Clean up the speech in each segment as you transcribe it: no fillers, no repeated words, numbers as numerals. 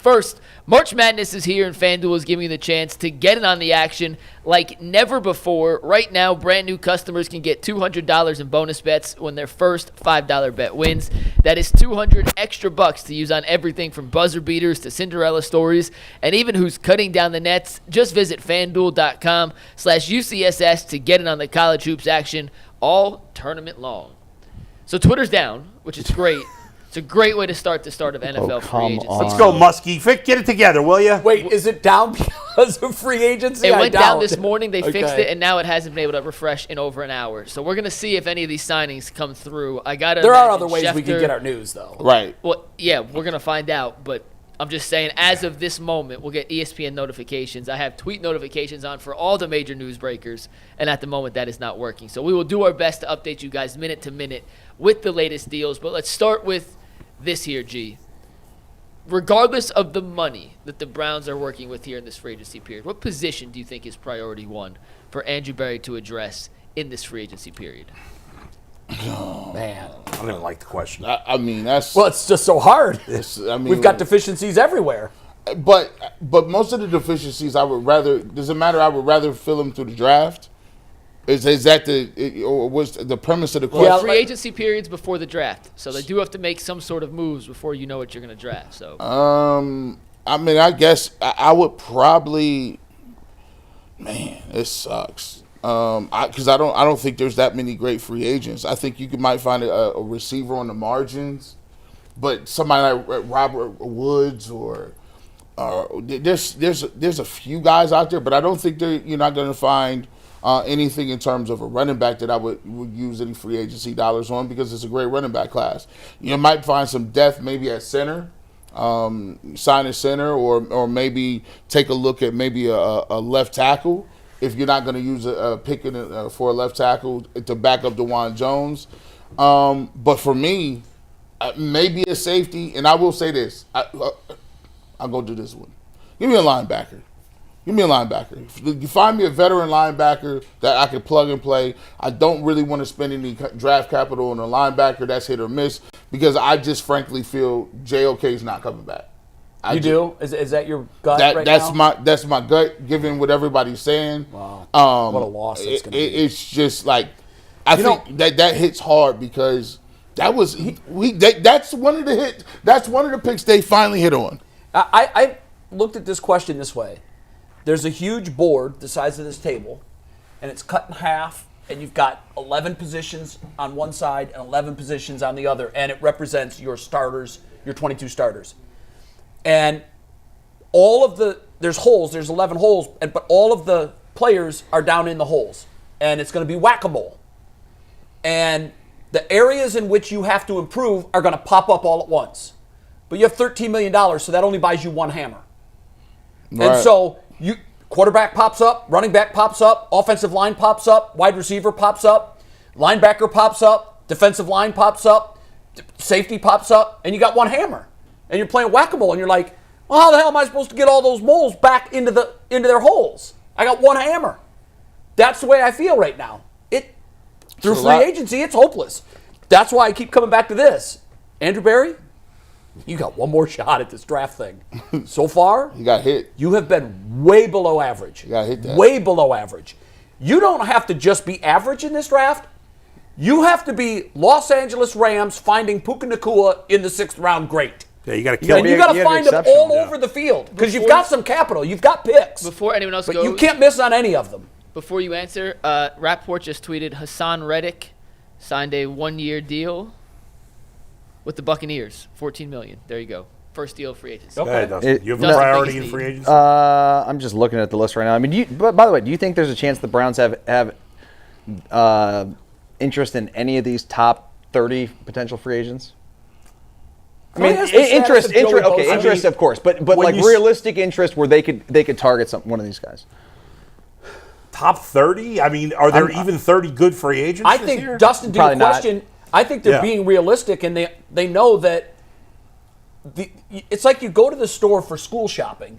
First, March Madness is here, and FanDuel is giving you the chance to get in on the action like never before. Right now, brand new customers can get $200 in bonus bets when their first $5 bet wins. That is $200 extra bucks to use on everything from buzzer beaters to Cinderella stories, and even who's cutting down the nets. Just visit FanDuel.com/UCSS to get in on the college hoops action all tournament long. So Twitter's down, which is great. It's a great way to start the start of NFL free agency. Let's go, Muskie. Get it together, will you? Wait, is it down because of free agency? It went down this morning. They fixed it, and now it hasn't been able to refresh in over an hour. So we're going to see if any of these signings come through. There are other ways we can get our news, though. Right. Well, yeah, we're going to find out, but I'm just saying, as of this moment, we'll get ESPN notifications. I have tweet notifications on for all the major news breakers, and at the moment, that is not working. So we will do our best to update you guys minute to minute with the latest deals. But let's start with this here, G. Regardless of the money that the Browns are working with here in this free agency period, what position do you think is priority one for Andrew Berry to address in this free agency period? Oh, man. I don't even like the question. I mean, that's... Well, it's just so hard. We've got deficiencies everywhere. But most of the deficiencies, I would rather fill them through the draft. Is that or was the premise of the question? Well, free agency periods before the draft, so they do have to make some sort of moves before you know what you're going to draft. So, I mean, I guess I would probably. Man, it sucks. Because I don't think there's that many great free agents. I think you might find a receiver on the margins, but somebody like Robert Woods or there's a few guys out there, but I don't think you're not going to find. Anything in terms of a running back that I would use any free agency dollars on, because it's a great running back class. You might find some depth maybe at center, sign a center, or maybe take a look at maybe a left tackle if you're not going to use a pick for a left tackle to back up DeJuan Jones. But for me, maybe a safety, and I will say this. I'll go do this one. Give me a linebacker. Give me a linebacker. If you find me a veteran linebacker that I can plug and play. I don't really want to spend any draft capital on a linebacker that's hit or miss, because I just frankly feel JOK is not coming back. Do? Is that your gut right now? That's my gut, given what everybody's saying. Wow. What a loss it's going to be. It's just like, I think that hits hard, because that was that's one of the hits. That's one of the picks they finally hit on. I looked at this question this way. There's a huge board the size of this table, and it's cut in half, and you've got 11 positions on one side and 11 positions on the other, and it represents your starters, your 22 starters. And there's holes, there's 11 holes, but all of the players are down in the holes, and it's going to be whack-a-mole. And the areas in which you have to improve are going to pop up all at once. But you have $13 million, so that only buys you one hammer. Right. And so quarterback pops up, running back pops up, offensive line pops up, wide receiver pops up, linebacker pops up, defensive line pops up, safety pops up, and you got one hammer. And you're playing whack-a-mole, and you're like, well, how the hell am I supposed to get all those moles back into their holes? I got one hammer. That's the way I feel right now. Through free agency, it's hopeless. That's why I keep coming back to this. Andrew Berry, you got one more shot at this draft thing. So far, you got hit. You have been way below average. You got hit that. Way below average. You don't have to just be average in this draft. You have to be Los Angeles Rams finding Puka Nacua in the 6th round great. Yeah, you got to kill him. And you got to find them all over the field, because you've got some capital. You've got picks. Before anyone else but goes, you can't miss on any of them. Before you answer, Rapport just tweeted Hassan Reddick signed a 1-year deal with the Buccaneers, $14 million. There you go. First deal of free agency. Okay. You have a priority in free agency? I'm just looking at the list right now. I mean, but by the way, do you think there's a chance the Browns have interest in any of these top 30 potential free agents? I mean, interest, of course, but like realistic interest where they could target one of these guys. Top 30? I mean, are there even 30 good free agents I think year? Dustin did a question. I think they're being realistic, and they know that it's like you go to the store for school shopping,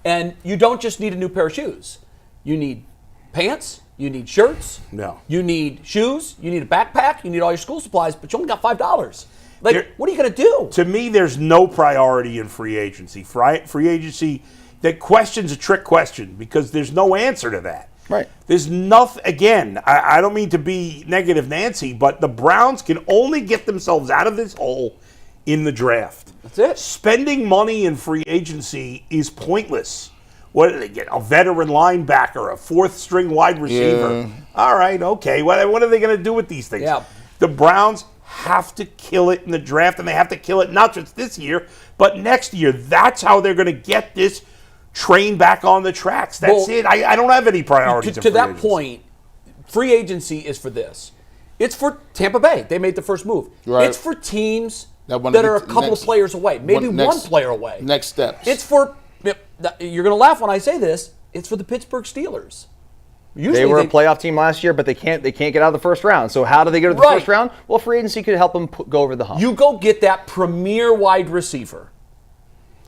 and you don't just need a new pair of shoes. You need pants, you need shirts, you need shoes, you need a backpack, you need all your school supplies, but you only got $5. Like, what are you going to do? To me, there's no priority in free agency. Free agency, that question's a trick question because there's no answer to that. Right. There's nothing, again, I don't mean to be negative Nancy, but the Browns can only get themselves out of this hole in the draft. That's it. Spending money in free agency is pointless. What do they get? A veteran linebacker, a fourth-string wide receiver. Yeah. All right, okay. What are they going to do with these things? Yeah. The Browns have to kill it in the draft, and they have to kill it not just this year, but next year. That's how they're going to get this train back on the tracks. That's it. I don't have any priorities. To that point, free agency is for this. It's for Tampa Bay. They made the first move. Right. It's for teams That that, wanna are a get couple next- players away, maybe one player away. Next steps. It's for, you're going to laugh when I say this, it's for the Pittsburgh Steelers. Usually They were a playoff team last year, but they can't get out of the first round. So how do they get to the Right. first round? Well, free agency could help them go over the hump. You go get that premier wide receiver.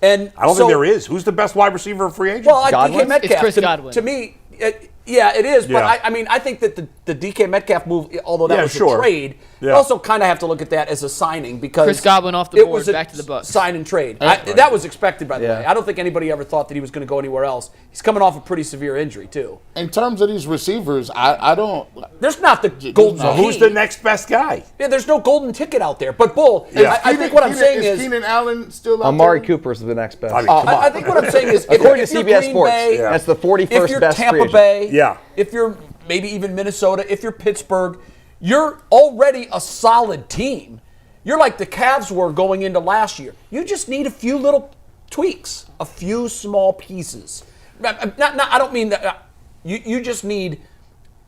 And I don't think there is. Who's the best wide receiver in free agency? Well, Godwin? DK Metcalf. It's Chris Godwin. To me, yeah, it is. But Yeah. I mean, I think that the DK Metcalf move, although that Yeah, was sure. a trade, you Yeah. also kind of have to look at that as a signing because Chris Godwin off the it board, was a back to the Bucs. sign and trade. That was expected, by the Yeah. way. I don't think anybody ever thought that he was going to go anywhere else. He's coming off a pretty severe injury too. In terms of these receivers, I don't. There's not the golden. So who's key. the next best guy? Yeah, there's no golden ticket out there. But Bull, Yeah. I think what I'm saying is, Keenan Allen still out Amari there? Cooper's the next best. I mean, come on. I think what I'm saying is, According if to you're CBS Green Sports, Bay, that's the 41st if you're best free Tampa agent. Bay, Yeah. if you're maybe even Minnesota, if you're Pittsburgh, you're already a solid team. You're like the Cavs were going into last year. You just need a few little tweaks, a few small pieces. I don't mean that. You just need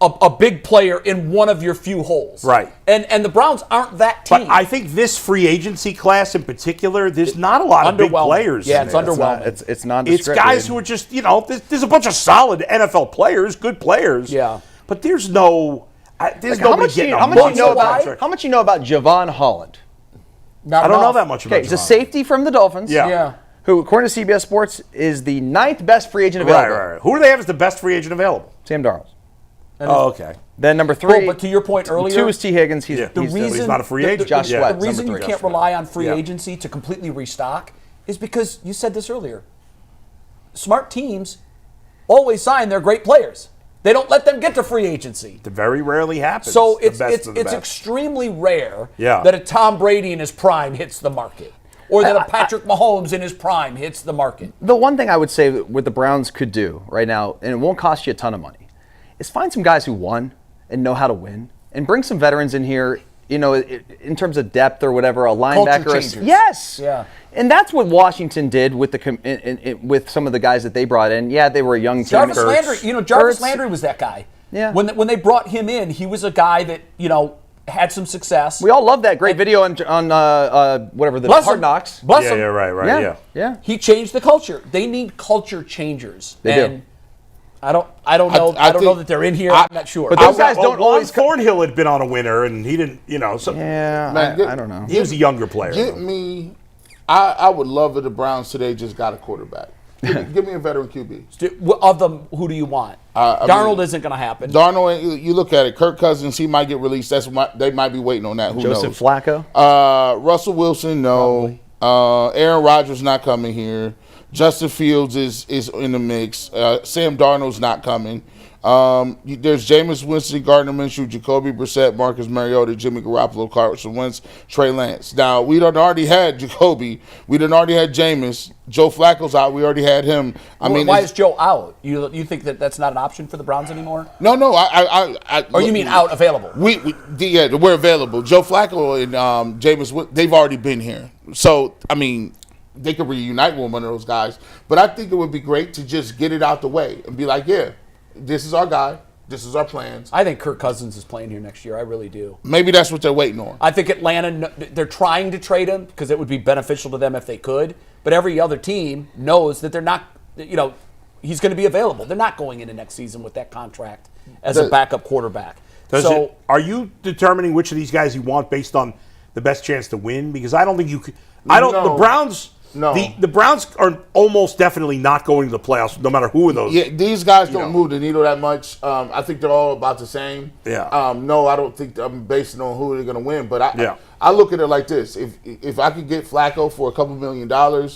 a big player in one of your few holes. Right. And the Browns aren't that team. But I think this free agency class in particular, there's not a lot of big Underwhelming. players. Yeah, in it's there. underwhelming. It's It's nondescript. guys who are just, there's a bunch of solid NFL players, good players. Yeah. But there's no, there's How nobody much, getting a how much you monster know about? contract. How much you know about Javon Holland? Not I don't know enough. that much about Okay, he's a Javon. safety from the Dolphins. Yeah. Yeah. Who, according to CBS Sports, is the 9th best free agent Right, available. right. Who do they have as the best free agent available? Sam Darnold. Oh, okay. Then number 3. But to your point earlier, 2 is T. Higgins. He's, Yeah. he's He's not a free agent. Josh Yeah. Sweat. the reason you number 3. can't rely on free Yeah. agency to completely restock is because you said this earlier. Smart teams always sign their great players. They don't let them get to free agency. It very rarely happens. So The it's best of the it's best. extremely rare Yeah. that a Tom Brady in his prime hits the market, or that a Patrick Mahomes in his prime hits the market. The one thing I would say that what the Browns could do right now, and it won't cost you a ton of money, is find some guys who won and know how to win, and bring some veterans in here. In terms of depth or whatever, a linebacker. changers. Yes. Yeah. And that's what Washington did with with some of the guys that they brought in. Yeah, they were a young team. Jarvis Ertz. Landry, Jarvis Ertz. Landry was that guy. Yeah. When they brought him in, he was a guy that had some success. We all love that great video on whatever the Bless Hard him. Knocks. Bless Yeah, him. yeah, right, Yeah. yeah. Yeah. He changed the culture. They need culture changers. They do. and I don't know. I don't know that they're in here. I'm not sure. But those guys don't always Thornhill had been on a winner, and he didn't, so Yeah, Man, I don't know. he was a younger player. Get me. I would love if the Browns today just got a quarterback. Give me a veteran QB. Of them, who do you want? I Darnold mean, isn't going to happen. Darnold, you look at it. Kirk Cousins, he might get released. They might be waiting on that. Who Joseph knows? Flacco. Russell Wilson, no. Aaron Rodgers not coming here. Justin Fields is in the mix. Sam Darnold's not coming. There's Jameis Winston, Gardner Minshew, Jacoby Brissett, Marcus Mariota, Jimmy Garoppolo, Carson Wentz, Trey Lance. Now, we done already had Jacoby. We done already had Jameis. Joe Flacco's out. We already had him. Why is Joe out? You think that that's not an option for the Browns anymore? No. Or you mean out available? We're available. Joe Flacco and Jameis, they've already been here. So, they could reunite with one of those guys. But I think it would be great to just get it out the way and be like, yeah, this is our guy. This is our plans. I think Kirk Cousins is playing here next year. I really do. Maybe that's what they're waiting on. I think Atlanta, they're trying to trade him because it would be beneficial to them if they could. But every other team knows that they're not, he's going to be available. They're not going into next season with that contract as a backup quarterback. Are you determining which of these guys you want based on the best chance to win? Because I don't think you could. The Browns. No. The Browns are almost definitely not going to the playoffs, no matter who of those. Yeah, these guys don't move the needle that much. I think they're all about the same. Yeah. No, I don't think I'm basing on who they're going to win. But I look at it like this: if I could get Flacco for a couple $1 million,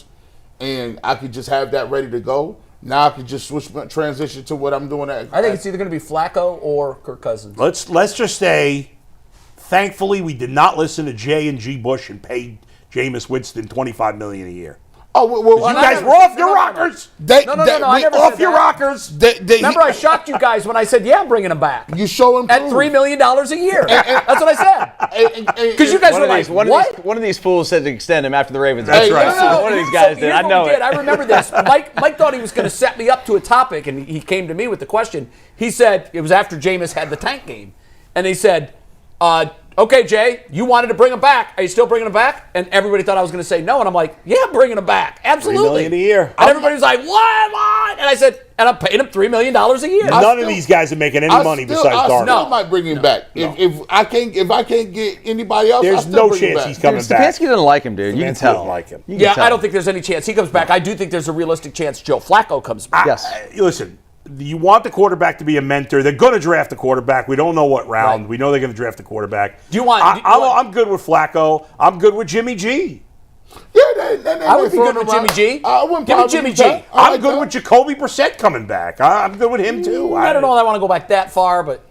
and I could just have that ready to go, now I could just transition to what I'm doing. I think it's either going to be Flacco or Kirk Cousins. Let's just say, thankfully, we did not listen to J and G Bush and pay Jameis Winston $25 million a year. Oh, well, You guys were off your rockers. No, I never Off said your that. rockers. Remember, I shocked you guys when I said, yeah, I'm bringing him back. You show him At $3 million a year. That's what I said. Because you guys were like, what? One of these fools said to extend him after the Ravens. That's right. One of these guys did. I know it. I remember this. Mike thought he was going to set me up to a topic, and he came to me with the question. He said, it was after Jameis had the tank game, and he said, okay, Jay, you wanted to bring him back. Are you still bringing him back? And everybody thought I was going to say no. And I'm like, yeah, I'm bringing him back. Absolutely. $3 million a year. And everybody was like, what? And I said, and I'm paying him $3 million a year. None of these guys are making any money besides I Darnold. still might bring him back. If I can't get anybody else, There's I'll still no bring him chance back. he's coming back. Stefanski didn't like him, dude. You can Stefanski tell. doesn't like him. You can Yeah, tell. I don't think there's any chance he comes back. I do think there's a realistic chance Joe Flacco comes back. Yes. Listen, you want the quarterback to be a mentor. They're going to draft a quarterback. We don't know what round. Right. We know they're going to draft a quarterback. I'm good with Flacco. I'm good with Jimmy G. Yeah, I would be good with Jimmy G. I wouldn't Give me probably Jimmy do G. that. I'm good with Jacoby Brissett coming back. I'm good with him too. I don't know if I want to go back that far, but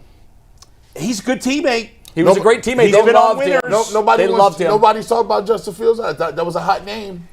He's a good teammate. he was a great teammate. He's They been on loved him. winners. They loved him. Nobody's talking about Justin Fields. I thought that was a hot name.